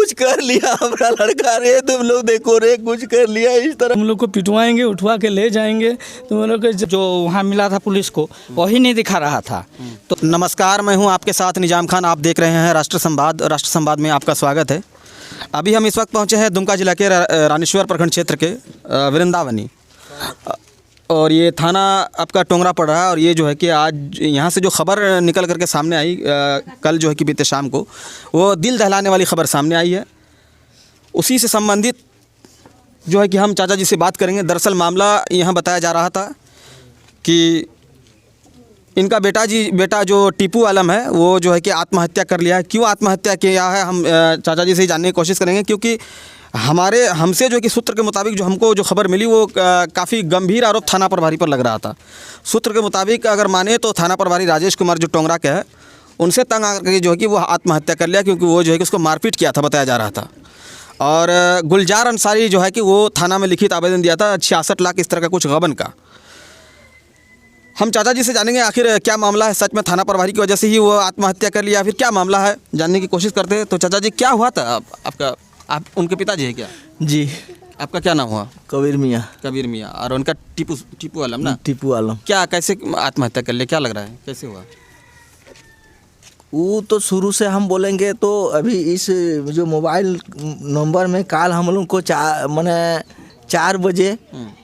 कुछ कर लिया हमारा लड़का रे, तुम लोग देखो रे, कुछ कर लिया इस तरह। हम लोग को पिटवाएंगे, उठवा के ले जाएंगे। तो हम लोग को जो वहाँ मिला था पुलिस को वही नहीं दिखा रहा था। तो नमस्कार, मैं हूं आपके साथ निजाम खान। आप देख रहे हैं राष्ट्र संवाद में आपका स्वागत है। अभी हम इस वक्त पहुंचे हैं दुमका जिला के रानीश्वर प्रखंड क्षेत्र के वृंदावनी, और ये थाना आपका टोंगरा पड़ रहा है। और ये जो है कि आज यहाँ से जो खबर निकल करके सामने आई कल जो है कि बीते शाम को, वो दिल दहलाने वाली खबर सामने आई है। उसी से संबंधित जो है कि हम चाचा जी से बात करेंगे। दरअसल मामला यहाँ बताया जा रहा था कि इनका बेटा जो टीपू आलम है, वो जो है कि आत्महत्या कर लिया है। क्यों आत्महत्या किया है, हम चाचा जी से जानने की कोशिश करेंगे, क्योंकि हमसे जो कि सूत्र के मुताबिक जो हमको जो खबर मिली वो काफ़ी गंभीर आरोप थाना प्रभारी पर लग रहा था। सूत्र के मुताबिक अगर माने तो थाना प्रभारी राजेश कुमार जो टोंगरा के है, उनसे तंग आकर के जो है कि वो आत्महत्या कर लिया, क्योंकि वो जो है कि उसको मारपीट किया था, बताया जा रहा था। और गुलजार अंसारी जो है कि वो थाना में लिखित आवेदन दिया था 66 लाख इस तरह का कुछ गबन का। हम चाचा जी से जानेंगे आखिर क्या मामला है, सच में थाना प्रभारी की वजह से ही वो आत्महत्या कर लिया, फिर क्या मामला है जानने की कोशिश करते हैं। तो चाचा जी क्या हुआ था आपका? आप उनके पिताजी हैं क्या? जी। आपका क्या नाम हुआ? कबीर मियाँ। और उनका टीपू आलम ना? टीपू आलम। क्या, कैसे आत्महत्या कर लिया, क्या लग रहा है, कैसे हुआ? वो तो शुरू से हम बोलेंगे तो अभी इस जो मोबाइल नंबर में कल हम लोग को 4 बजे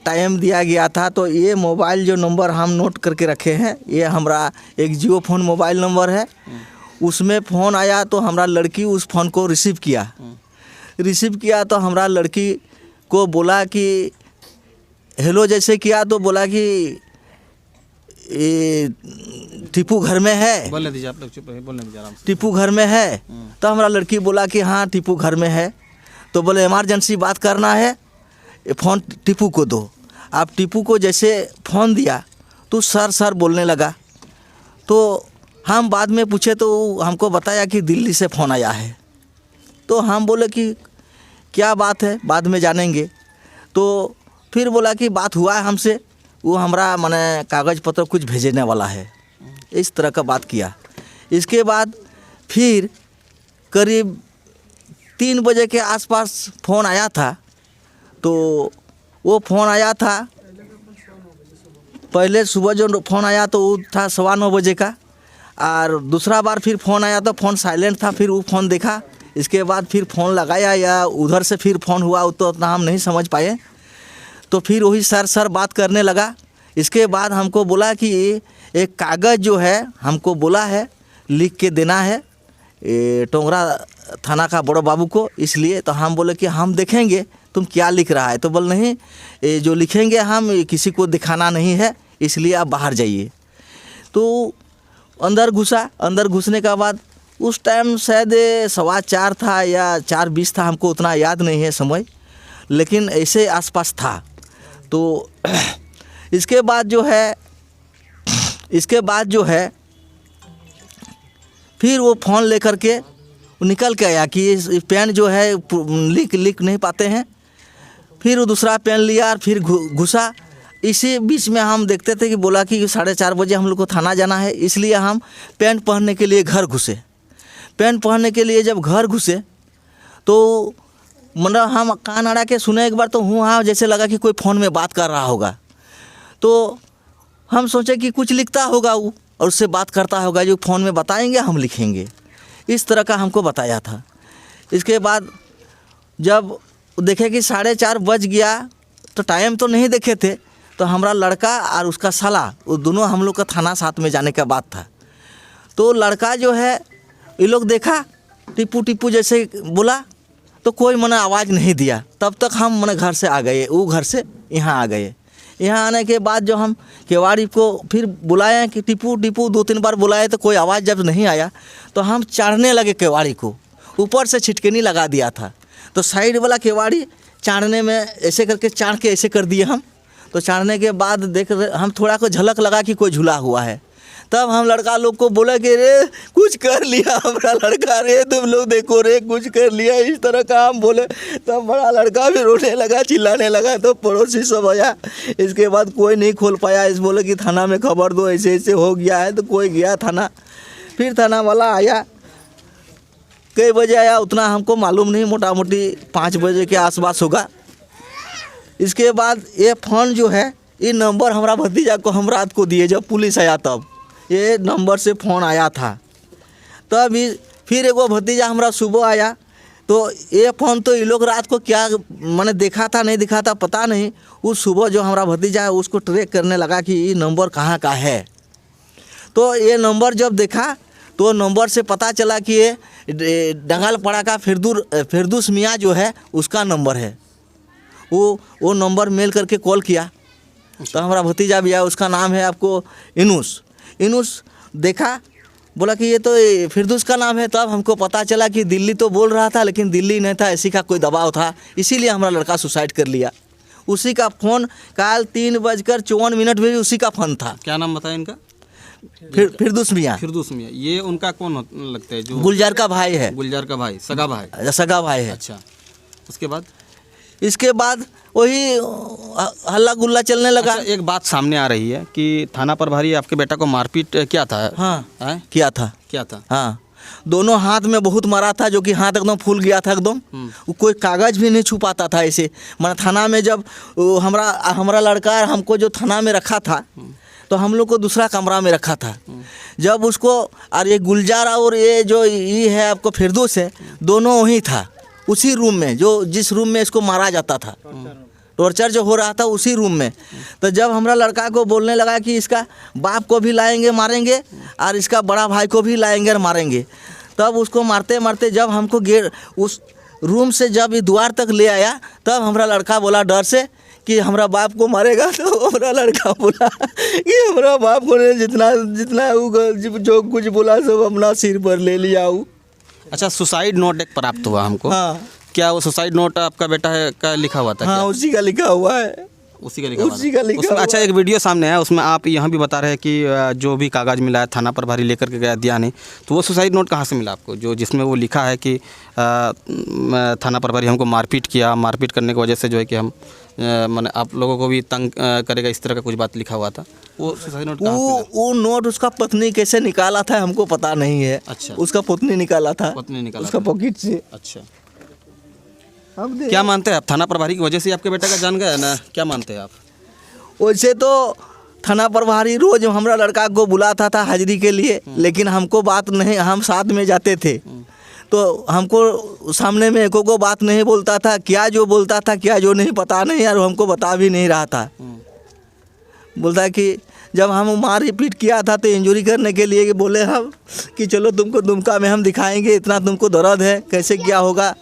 टाइम दिया गया था। तो ये मोबाइल जो नंबर हम नोट करके रखे हैं, ये हमारा एक जियो फोन मोबाइल नंबर है। उसमें फ़ोन आया तो हमारा लड़की उस फ़ोन को रिसीव किया तो हमारा लड़की को बोला कि हेलो जैसे किया तो बोला कि ये टीपू घर में है। बोलने दीजिए, आप लोग चुप रहिए, बोलने दीजिए आराम से। टीपू घर में है। तो हमारा लड़की बोला कि हाँ टीपू घर में है। तो बोले इमरजेंसी बात करना है, फ़ोन टीपू को दो। आप टीपू को जैसे फ़ोन दिया तो सर बोलने लगा। तो हम बाद में पूछे तो हमको बताया कि दिल्ली से फ़ोन आया है। तो हम बोले कि क्या बात है, बाद में जानेंगे। तो फिर बोला कि बात हुआ है हमसे, वो हमारा कागज़ पत्र कुछ भेजने वाला है, इस तरह का बात किया। इसके बाद फिर करीब 3 बजे के आसपास फ़ोन आया था। तो वो फ़ोन आया था, पहले सुबह जो फ़ोन आया तो वो था 9:15 बजे का, और दूसरा बार फिर फ़ोन आया तो फ़ोन साइलेंट था। फिर वो फ़ोन देखा, इसके बाद फिर फ़ोन लगाया या उधर से फिर फ़ोन हुआ तो उतना हम नहीं समझ पाए। तो फिर वही सर बात करने लगा। इसके बाद हमको बोला कि एक कागज़ जो है हमको बोला है लिख के देना है टोंगरा थाना का बड़ो बाबू को, इसलिए। तो हम बोले कि हम देखेंगे तुम क्या लिख रहा है। तो बोल नहीं, ये जो लिखेंगे हम किसी को दिखाना नहीं है, इसलिए आप बाहर जाइए। तो अंदर घुसने के बाद उस टाइम शायद 4:15 था या 4:20 था, हमको उतना याद नहीं है समय, लेकिन ऐसे आसपास था। तो इसके बाद जो है फिर वो फ़ोन लेकर के निकल के आया कि इस पेन जो है लिख नहीं पाते हैं। फिर वो दूसरा पेन लिया और फिर घुसा। इसी बीच में हम देखते थे कि बोला कि 4:30 बजे हम लोग को थाना जाना है, इसलिए हम पेन पहनने के लिए घर घुसे। पेन पहनने के लिए जब घर घुसे तो हम कान अड़ा के सुने एक बार, तो हाँ जैसे लगा कि कोई फ़ोन में बात कर रहा होगा। तो हम सोचे कि कुछ लिखता होगा वो और उससे बात करता होगा, जो फ़ोन में बताएंगे हम लिखेंगे, इस तरह का हमको बताया था। इसके बाद जब देखे कि 4:30 बज गया, तो टाइम तो नहीं देखे थे, तो हमारा लड़का और उसका साला, वो दोनों हम लोग का थाना साथ में जाने का बात था। तो लड़का जो है ये लोग देखा टीपू जैसे बोला, तो कोई आवाज़ नहीं दिया। तब तक हम घर से आ गए, वो घर से यहाँ आ गए। यहाँ आने के बाद जो हम केवाड़ी को फिर बुलाए कि टीपू 2-3 बार बुलाए, तो कोई आवाज़ जब नहीं आया तो हम चढ़ने लगे केवाड़ी को। ऊपर से छिटकनी लगा दिया था, तो साइड वाला केवाड़ी चढ़ने में ऐसे करके चढ़ के ऐसे कर दिए हम। तो चढ़ने के बाद देख हम थोड़ा को झलक लगा कि कोई झूला हुआ है। तब हम लड़का लोग को बोले कि रे कुछ कर लिया हमारा लड़का रे, तुम लोग देखो रे, कुछ कर लिया, इस तरह का हम बोले। तब बड़ा लड़का भी रोने लगा, चिल्लाने लगा। तो पड़ोसी सब आया। इसके बाद कोई नहीं खोल पाया। इस बोले कि थाना में खबर दो, ऐसे ऐसे हो गया है। तो कोई गया थाना, फिर थाना वाला आया। कई बजे आया उतना हमको मालूम नहीं, मोटा मोटी 5 बजे के आसपास होगा। इसके बाद ये फ़ोन जो है, ये नंबर हमारा भतीजा को हम रात को दिए, जब पुलिस आया तब ये नंबर से फ़ोन आया था। तब फिर एगो भतीजा हमारा सुबह आया, तो ये फ़ोन तो ये लोग रात को क्या मैंने देखा था नहीं दिखा था पता नहीं। उस सुबह जो हमारा भतीजा है उसको ट्रैक करने लगा कि ये नंबर कहाँ का है। तो ये नंबर जब देखा तो नंबर से पता चला कि ये डंगालपड़ा का फिरदौस मियाँ जो है उसका नंबर है। वो नंबर मेल करके कॉल किया, तो हमारा भतीजा भी आया, उसका नाम है आपको इनुस देखा, बोला कि ये तो फिरदौस का नाम है। तब हमको पता चला कि दिल्ली तो बोल रहा था लेकिन दिल्ली नहीं था, इसी का कोई दबाव था, इसीलिए हमारा लड़का सुसाइड कर लिया। उसी का फ़ोन कल 3:54 भी उसी का फ़ोन था। क्या नाम बताया इनका? फिरदौस मियाँ। फिरदौस मियाँ। ये उनका कौन लगता है? जो गुलजार का भाई है। गुलजार का भाई, सगा भाई। सगा भाई है। अच्छा, उसके बाद? इसके बाद वही हल्ला गुल्ला चलने लगा। अच्छा, एक बात सामने आ रही है कि थाना प्रभारी आपके बेटा को मारपीट किया था। हाँ, किया था। हाँ, दोनों हाथ में बहुत मारा था, जो कि हाथ एकदम फूल गया था एकदम। कोई कागज़ भी नहीं छुपाता था ऐसे। मैंने थाना में जब हमारा लड़का हमको जो थाना में रखा था, तो हम लोग को दूसरा कमरा में रखा था। जब उसको और ये गुलजार और ये जो ये है आपको फिरदौस है, दोनों वहीं था उसी रूम में, जो जिस रूम में इसको मारा जाता था, टॉर्चर जो हो रहा था उसी रूम में। तो जब हमारा लड़का को बोलने लगा कि इसका बाप को भी लाएंगे मारेंगे और इसका बड़ा भाई को भी लाएंगे और मारेंगे, तब उसको मारते मारते जब हमको उस रूम से जब ये द्वार तक ले आया, तब हमारा लड़का बोला डर से कि हमारा बाप को मारेगा। तो हमारा लड़का बोला कि हमारा बाप को जितना जो कुछ बोला सब अपना सिर पर ले लिया। अच्छा, सुसाइड नोट एक प्राप्त हुआ हमको। हाँ। क्या वो सुसाइड नोट आपका बेटा है का लिखा हुआ था? हाँ, क्या? उसी का लिखा हुआ है। उसी का लिखा हुआ उसमें अच्छा, एक वीडियो सामने है, उसमें आप यहाँ भी बता रहे हैं कि जो भी कागज़ मिला है थाना प्रभारी लेकर के गया, दिया नहीं। तो वो सुसाइड नोट कहाँ से मिला आपको, जो जिसमें वो लिखा है कि थाना प्रभारी हमको मारपीट किया, मारपीट करने की वजह से जो है कि हम मैंने आप लोगों को भी तंग करेगा, इस तरह का कुछ बात लिखा हुआ था? वो सुसाइड नोट कहाँ से मिला? वो नोट उसका पत्नी कैसे निकाला था हमको पता नहीं है। अच्छा, उसका पत्नी निकाला था। पत्नी निकाला उसका पॉकेट से। अच्छा, क्या मानते हैं आप? थाना प्रभारी की वजह से आपके बेटा का जान गया ना? क्या मानते हैं आप? वैसे तो थाना प्रभारी रोज हमारा लड़का को बुलाता था हाजिरी के लिए, लेकिन हमको बात नहीं, हम साथ में जाते थे तो हमको सामने में एको को बात नहीं बोलता था। क्या जो बोलता था क्या जो नहीं पता नहीं, यार हमको बता भी नहीं रहा था। बोलता कि जब हम मार पीट किया था तो इंजरी करने के लिए कि बोले हम कि चलो तुमको दुमका में हम दिखाएंगे, इतना तुमको दर्द है, कैसे क्या होगा।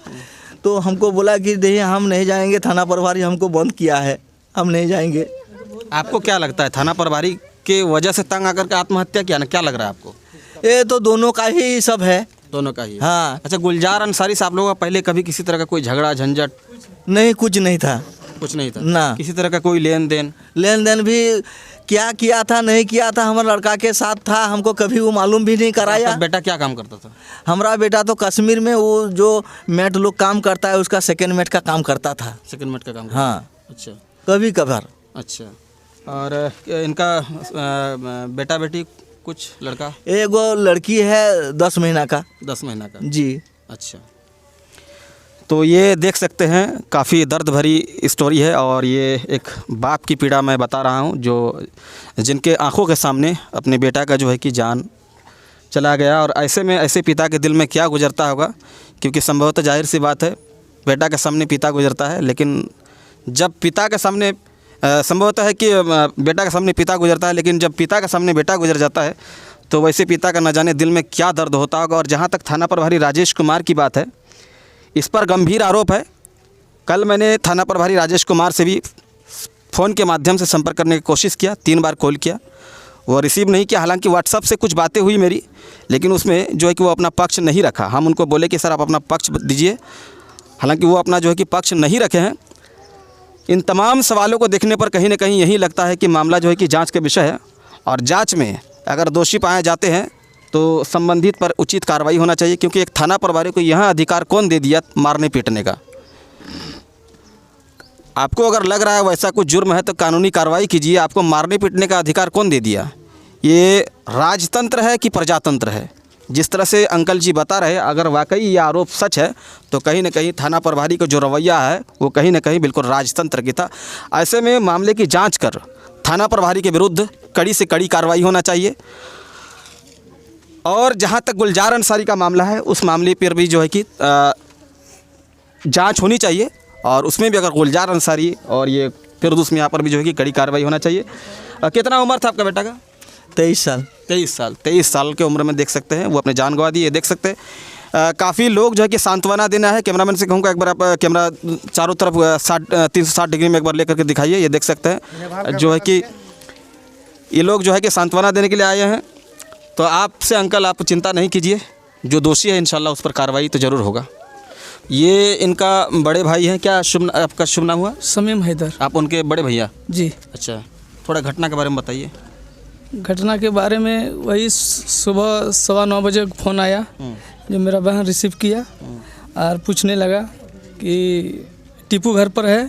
तो हमको बोला कि नहीं हम नहीं जाएंगे, थाना प्रभारी हमको बंद किया है, हम नहीं जाएंगे। आपको क्या लगता है थाना प्रभारी के वजह से तंग आकर के आत्महत्या किया ना? क्या लग रहा है आपको? ये तो दोनों का ही सब है। दोनों का ही? हाँ। अच्छा, गुलजार अंसारी से आप लोगों का पहले कभी किसी तरह का कोई झगड़ा झंझट? नहीं, कुछ नहीं था। कुछ नहीं था ना। किसी तरह का कोई लेन देन भी क्या किया था नहीं किया था हमारा लड़का के साथ था, हमको कभी वो मालूम भी नहीं कराया। आपका बेटा क्या काम करता था? हमारा बेटा तो कश्मीर में वो जो मेट लोग काम करता है उसका सेकंड मेट का काम करता था। सेकंड मेट का काम? हाँ। अच्छा, कभी कभार। अच्छा, और इनका बेटा बेटी कुछ लड़का? एगो लड़की है 10 महीना का। 10 महीना का जी। अच्छा, तो ये देख सकते हैं काफ़ी दर्द भरी स्टोरी है, और ये एक बाप की पीड़ा मैं बता रहा हूँ जो जिनके आंखों के सामने अपने बेटा का जो है कि जान चला गया। और ऐसे में ऐसे पिता के दिल में क्या गुजरता होगा, क्योंकि संभवतः जाहिर सी बात है बेटा के सामने पिता गुजरता है, लेकिन जब पिता के सामने संभवतः है कि बेटा के सामने पिता गुजरता है, लेकिन जब पिता के सामने बेटा गुजर जाता है तो वैसे पिता का न जाने दिल में क्या दर्द होता होगा। और जहाँ तक थाना प्रभारी राजेश कुमार की बात है, इस पर गंभीर आरोप है। कल मैंने थाना प्रभारी राजेश कुमार से भी फ़ोन के माध्यम से संपर्क करने की कोशिश किया, 3 बार कॉल किया, वो रिसीव नहीं किया। हालांकि व्हाट्सएप से कुछ बातें हुई मेरी, लेकिन उसमें जो है कि वो अपना पक्ष नहीं रखा। हम उनको बोले कि सर आप अपना पक्ष दीजिए, हालांकि वो अपना जो है कि पक्ष नहीं रखे हैं। इन तमाम सवालों को देखने पर कहीं ना कहीं यही लगता है कि मामला जो है कि जांच का विषय है, और जांच में अगर दोषी पाए जाते हैं तो संबंधित पर उचित कार्रवाई होना चाहिए, क्योंकि एक थाना प्रभारी को यह अधिकार कौन दे दिया मारने पीटने का? आपको अगर लग रहा है वैसा कुछ जुर्म है तो कानूनी कार्रवाई कीजिए। आपको मारने पीटने का अधिकार कौन दे दिया? ये राजतंत्र है कि प्रजातंत्र है? जिस तरह से अंकल जी बता रहे, अगर वाकई ये आरोप सच है तो कहीं ना कहीं थाना प्रभारी का जो रवैया है वो कहीं ना कहीं बिल्कुल राजतंत्र की था। ऐसे में मामले की जांच कर थाना प्रभारी के विरुद्ध कड़ी से कड़ी कार्रवाई होना चाहिए। और जहां तक गुलजार अंसारी का मामला है, उस मामले पर भी जो है कि जांच होनी चाहिए, और उसमें भी अगर गुलजार अंसारी और ये फिरदौस मियां पर भी जो है कि कड़ी कार्रवाई होना चाहिए। कितना उम्र था आपका बेटा का? 23 साल। 23 साल की उम्र में देख सकते हैं वो अपने जान गंवा दी। ये देख सकते हैं काफ़ी लोग जो है कि सांत्वना देना है। कैमरामैन से कहूँगा एक बार आप कैमरा चारों तरफ 360 डिग्री में एक बार लेकर के दिखाइए। ये देख सकते हैं जो है कि ये लोग जो है कि सांत्वना देने के लिए आए हैं। तो आपसे अंकल आप चिंता नहीं कीजिए, जो दोषी है इंशाल्लाह उस पर कार्रवाई तो ज़रूर होगा। ये इनका बड़े भाई हैं, क्या आपका शुभ नाम हुआ? समीम हैदर। आप उनके बड़े भैया? जी। अच्छा, थोड़ा घटना के बारे में बताइए। घटना के बारे में वही सुबह 9:15 बजे फ़ोन आया, जो मेरा बहन रिसीव किया और पूछने लगा कि टीपू घर पर है।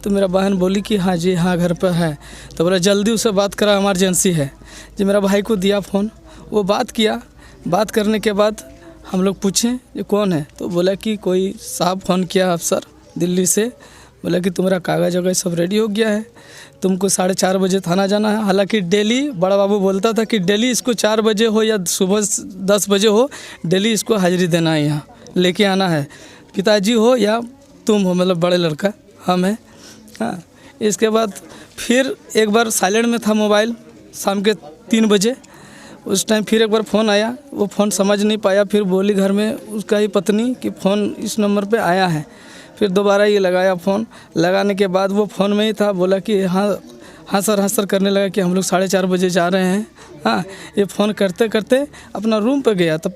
तो मेरा बहन बोली कि हाँ जी हाँ घर पर है। तो बोला जल्दी उससे बात करा, इमरजेंसी है। जो मेरा भाई को दिया फ़ोन, वो बात किया। बात करने के बाद हम लोग पूछें ये कौन है, तो बोला कि कोई साहब फ़ोन किया अफसर दिल्ली से, बोला कि तुम्हारा कागज़ वगैरह सब रेडी हो गया है, तुमको 4:30 बजे थाना जाना है। हालांकि डेली बड़ा बाबू बोलता था कि डेली इसको 4 बजे हो या सुबह 10 बजे हो, डेली इसको हाजिरी देना है, यहाँ लेके आना है। पिताजी हो या तुम हो, मतलब बड़े लड़का हम हैं। हाँ, इसके बाद फिर एक बार साइलेंट में था मोबाइल, शाम के 3 बजे। उस टाइम फिर एक बार फ़ोन आया, वो फ़ोन समझ नहीं पाया। फिर बोली घर में उसका ही पत्नी कि फ़ोन इस नंबर पे आया है। फिर दोबारा ये लगाया फ़ोन। लगाने के बाद वो फ़ोन में ही था। बोला कि हाँ सर करने लगा कि हम लोग 4:30 बजे जा रहे हैं। हाँ, ये फ़ोन करते करते अपना रूम पे गया। तब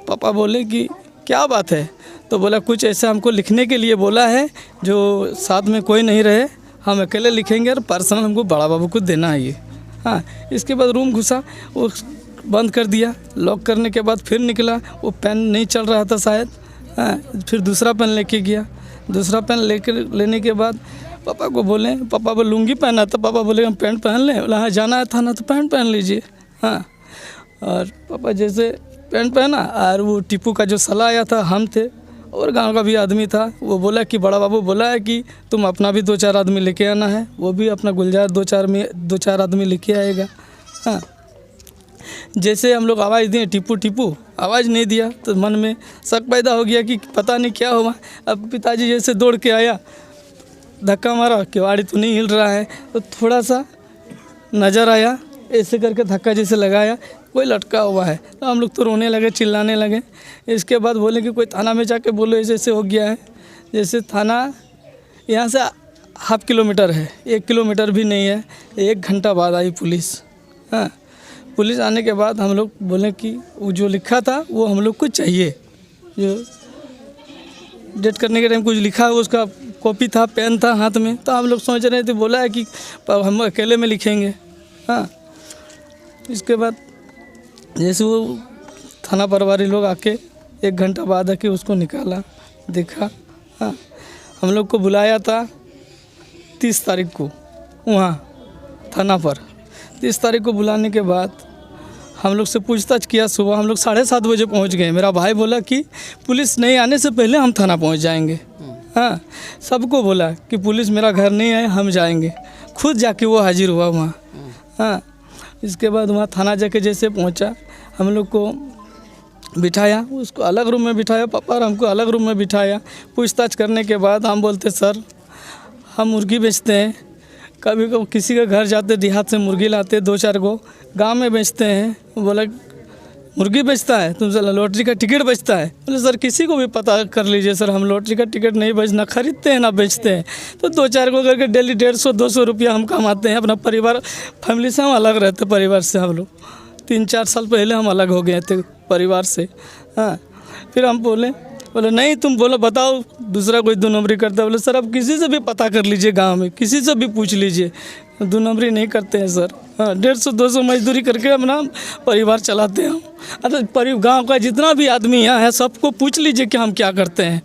पापा बोले कि क्या बात है? तो बोला कुछ ऐसा हमको लिखने के लिए बोला है जो साथ में कोई नहीं रहे, हम अकेले लिखेंगे और पर्सनल हमको बड़ा बाबू को देना है ये। हाँ, इसके बाद रूम घुसा, वो बंद कर दिया। लॉक करने के बाद फिर निकला, वो पेन नहीं चल रहा था शायद। हाँ, फिर दूसरा पेन लेके गया। दूसरा पेन लेने के बाद पापा को बोले, पापा वो लुंगी पहना था, पापा बोले हम पैंट पहन लें। बोला हाँ जाना है थाना तो पैंट पहन लीजिए। हाँ, और पापा जैसे पैंट पहना, और वो टीपू का जो साला आया था हम थे, और गांव का भी आदमी था, वो बोला कि बड़ा बाबू बोला है कि तुम अपना भी 2-4 आदमी लेके आना है। वो भी अपना गुलजार 2-4 आदमी लेके आएगा। हाँ, जैसे हम लोग आवाज़ दिए टीपू, आवाज़ नहीं दिया, तो मन में शक पैदा हो गया कि पता नहीं क्या हुआ। अब पिताजी जैसे दौड़ के आया, धक्का मारा, किवाड़ी तो नहीं हिल रहा है, तो थोड़ा सा नज़र आया, ऐसे करके धक्का जैसे लगाया, कोई लटका हुआ है। तो हम लोग तो रोने लगे, चिल्लाने लगे। इसके बाद बोले कि कोई थाना में जाके बोलो ऐसे ऐसे हो गया है। जैसे थाना यहाँ से 1/2 किलोमीटर है, 1 किलोमीटर भी नहीं है। 1 घंटा बाद आई पुलिस। हाँ, पुलिस आने के बाद हम लोग बोले कि वो जो लिखा था वो हम लोग को चाहिए, जो डेट करने के टाइम कुछ लिखा है उसका कॉपी था, पेन था हाथ में। तो हम लोग सोच रहे थे, बोला है कि हम अकेले में लिखेंगे। हाँ, इसके बाद जैसे वो थाना प्रभारी लोग आके 1 घंटा बाद आके उसको निकाला, देखा। हाँ, हम लोग को बुलाया था 30 तारीख को वहाँ थाना पर। 30 तारीख को बुलाने के बाद हम लोग से पूछताछ किया। सुबह हम लोग 7:30 बजे पहुँच गए। मेरा भाई बोला कि पुलिस नहीं आने से पहले हम थाना पहुँच जाएंगे। हाँ, सबको बोला कि पुलिस मेरा घर नहीं आए, हम जाएंगे। खुद जाके वो हाजिर हुआ वहाँ। हाँ, इसके बाद वहाँ थाना जाके जैसे पहुँचा, हम लोग को बिठाया, उसको अलग रूम में बिठाया, पापा और हमको अलग रूम में बिठाया। पूछताछ करने के बाद हम बोलते सर हम मुर्गी बेचते हैं, कभी कभी किसी के घर जाते देहात से मुर्गी लाते 2-4 गो, गांव में बेचते हैं। बोला मुर्गी बेचता है, तुमसे लॉटरी का टिकट बेचता है। बोले सर किसी को भी पता कर लीजिए सर, हम लॉटरी का टिकट नहीं बेचना, खरीदते हैं ना बेचते हैं। तो 2-4 गो करके डेली 150-200 रुपया हम कमाते हैं। अपना परिवार फैमिली से हम अलग रहते, परिवार से हम लोग 3-4 साल पहले हम अलग हो गए थे परिवार से। हाँ, फिर हम बोले नहीं तुम बोलो बताओ दूसरा कोई 2 नंबरी करता है। बोले सर अब किसी से भी पता कर लीजिए, गांव में किसी से भी पूछ लीजिए, 2 नंबरी नहीं करते हैं सर। हाँ, 150-200 मजदूरी करके अपना परिवार चलाते हैं हम। अरे गांव का जितना भी आदमी यहाँ है सबको पूछ लीजिए कि हम क्या करते हैं।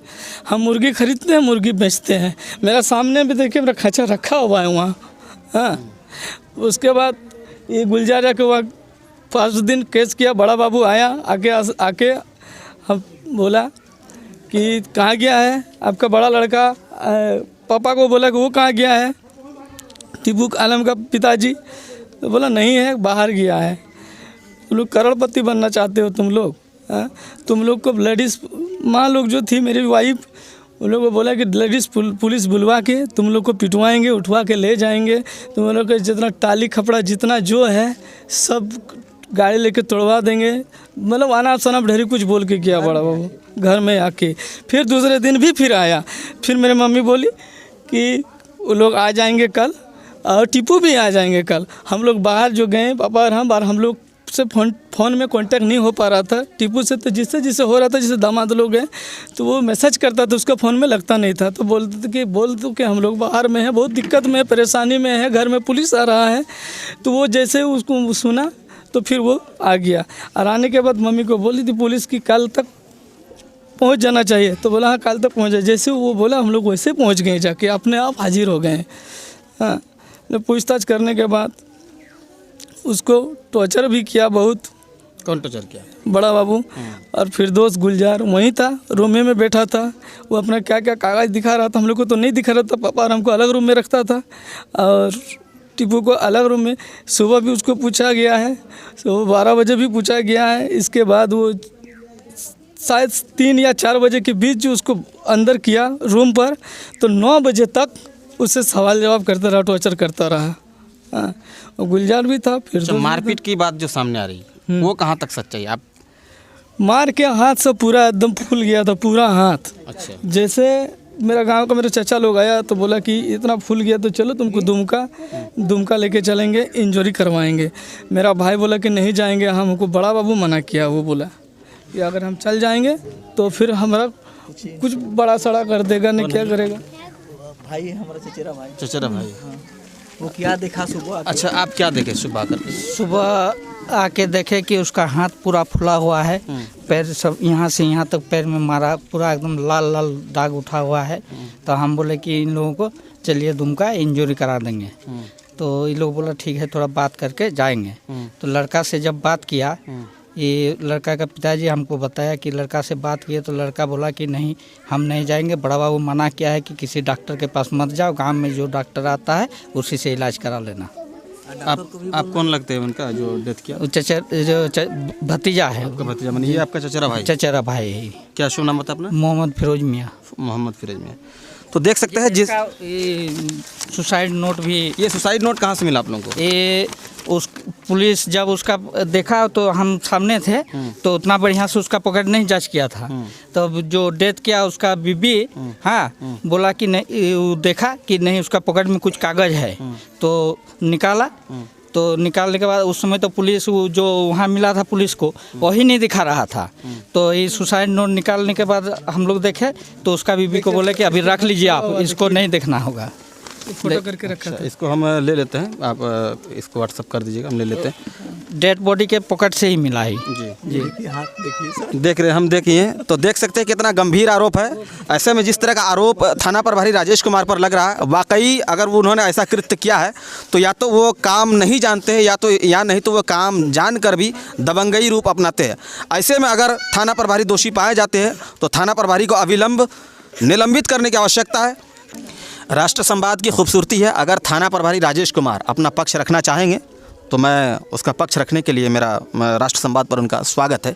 हम मुर्गी खरीदते हैं, मुर्गी बेचते हैं। मेरा सामने भी देखिए मेरा खचा रखा हुआ है वहाँ। हाँ, उसके बाद ये गुलजारा के वहाँ फर्स्ट दिन केस किया, बड़ा बाबू आया, आके हम बोला कि कहाँ गया है आपका बड़ा लड़का। पापा को बोला कि वो कहाँ गया है, टीपू आलम का पिताजी। तो बोला नहीं है, बाहर गया है। तुम लोग करोड़पति बनना चाहते हो तुम लोग, हाँ? तुम लोग को लेडीज़ माँ लोग जो थी मेरी वाइफ, उन लोगों को बोला कि लेडीज़ पुलिस बुलवा के तुम लोग को पिटवाएंगे, उठवा के ले जाएंगे, तुम लोग का जितना टाली खपड़ा जितना जो है सब गाड़ी लेके तोड़वा देंगे। मतलब अनाप शनाप ढेरी कुछ बोल के किया बड़ा बाबू घर में आके। फिर दूसरे दिन भी फिर आया, फिर मेरी मम्मी बोली कि वो लोग आ जाएंगे कल और टीपू भी आ जाएंगे कल। हम लोग बाहर जो गए पापा और हम लोग से फ़ोन में कांटेक्ट नहीं हो पा रहा था टीपू से। तो जिससे हो रहा था, जैसे दामाद लोग गए तो वो मैसेज करता था, उसका फ़ोन में लगता नहीं था। तो बोलते थे कि हम लोग बाहर में हैं, बहुत दिक्कत में, परेशानी में है, घर में पुलिस आ रहा है। तो वो जैसे उसको सुना तो फिर वो आ गया। और आने के बाद मम्मी को बोली थी पुलिस की कल तक पहुंच जाना चाहिए। तो बोला हाँ कल तक पहुंच जाए। जैसे वो बोला हम लोग वैसे पहुंच गए, जाके अपने आप हाजिर हो गए। हाँ, पूछताछ करने के बाद उसको टॉर्चर भी किया बहुत। कौन टॉर्चर किया? बड़ा बाबू। और फिर दोस्त गुलजार वहीं था, रूम में बैठा था, वो अपना क्या क्या कागज़ दिखा रहा था, हम लोग को तो नहीं दिखा रहा था। पापा और हमको अलग रूम में रखता था और टीपू को अलग रूम में। सुबह भी उसको पूछा गया है, सुबह 12 बजे भी पूछा गया है। इसके बाद वो शायद 3 या 4 बजे के बीच जो उसको अंदर किया रूम पर, तो 9 बजे तक उससे सवाल जवाब करता रहा, टॉर्चर करता रहा। हाँ, और गुलजार भी था। फिर तो मारपीट की बात जो सामने आ रही वो कहाँ तक सच्चाई? आप मार के हाथ से पूरा एकदम फूल गया था, पूरा हाथ। अच्छा। जैसे मेरा गांव का मेरे चाचा लोग आया तो बोला कि इतना फूल गया तो चलो तुमको दुमका लेके चलेंगे, इंजरी करवाएंगे। मेरा भाई बोला कि नहीं जाएंगे, हमको बड़ा बाबू मना किया। वो बोला कि अगर हम चल जाएंगे तो फिर हमारा कुछ बड़ा सड़ा कर देगा, नहीं क्या करेगा। भाई हमारा चचेरा भाई। वो क्या देखा सुबह? अच्छा, आप क्या देखे सुबह आकर? सुबह आके देखे कि उसका हाथ पूरा फुला हुआ है, पैर सब यहाँ से यहाँ तक पैर में मारा, पूरा एकदम लाल लाल दाग उठा हुआ है। तो हम बोले कि इन लोगों को चलिए दुमका इंजरी करा देंगे। तो ये लोग बोला ठीक है, थोड़ा बात करके जाएंगे। तो लड़का से जब बात किया, ये लड़का का पिताजी हमको बताया कि लड़का से बात किए तो लड़का बोला कि नहीं हम नहीं जाएंगे, बड़ा बाबू मना किया है कि किसी डॉक्टर के पास मत जाओ, गांव में जो डॉक्टर आता है उसी से इलाज करा लेना। आप कौन लगते हैं उनका जो डेथ किया? भतीजा है। आपका भतीजा माने ये आपका चचेरा भाई? चचेरा भाई है। क्या शुभ नाम बताया अपना? मोहम्मद फिरोज मियाँ। मोहम्मद फिरोज मियाँ। तो देख सकते हैं जिस सुसाइड नोट भी, ये सुसाइड नोट कहाँ से मिला आप लोगों को? ये उस पुलिस जब उसका देखा तो हम सामने थे, तो उतना बढ़िया से उसका पॉकेट नहीं जांच किया था। तब जो डेथ किया उसका बीबी, हाँ, बोला कि नहीं, देखा कि नहीं उसका पॉकेट में कुछ कागज़ है, तो निकाला। तो निकालने के बाद उस समय तो पुलिस जो वहाँ मिला था पुलिस को वही नहीं दिखा रहा था। तो ये सुसाइड नोट निकालने के बाद हम लोग देखे तो उसका बीबी को बोले कि अभी रख लीजिए आप, इसको नहीं देखना होगा। फोटो करके रखा था। इसको हम ले लेते हैं, आप इसको व्हाट्सअप कर दीजिएगा, हम ले लेते हैं। डेड बॉडी के पॉकेट से ही मिला है जी। देख रहे हम देखिए तो देख सकते हैं कितना गंभीर आरोप है। ऐसे में जिस तरह का आरोप थाना प्रभारी राजेश कुमार पर लग रहा है, वाकई अगर उन्होंने ऐसा कृत्य किया है तो या तो वो काम नहीं जानते हैं या नहीं तो वो काम जानकर भी दबंगई रूप अपनाते हैं। ऐसे में अगर थाना प्रभारी दोषी पाए जाते हैं तो थाना प्रभारी को अविलंब निलंबित करने की आवश्यकता है। राष्ट्र संवाद की खूबसूरती है, अगर थाना प्रभारी राजेश कुमार अपना पक्ष रखना चाहेंगे तो मैं उसका पक्ष रखने के लिए मेरा राष्ट्र संवाद पर उनका स्वागत है।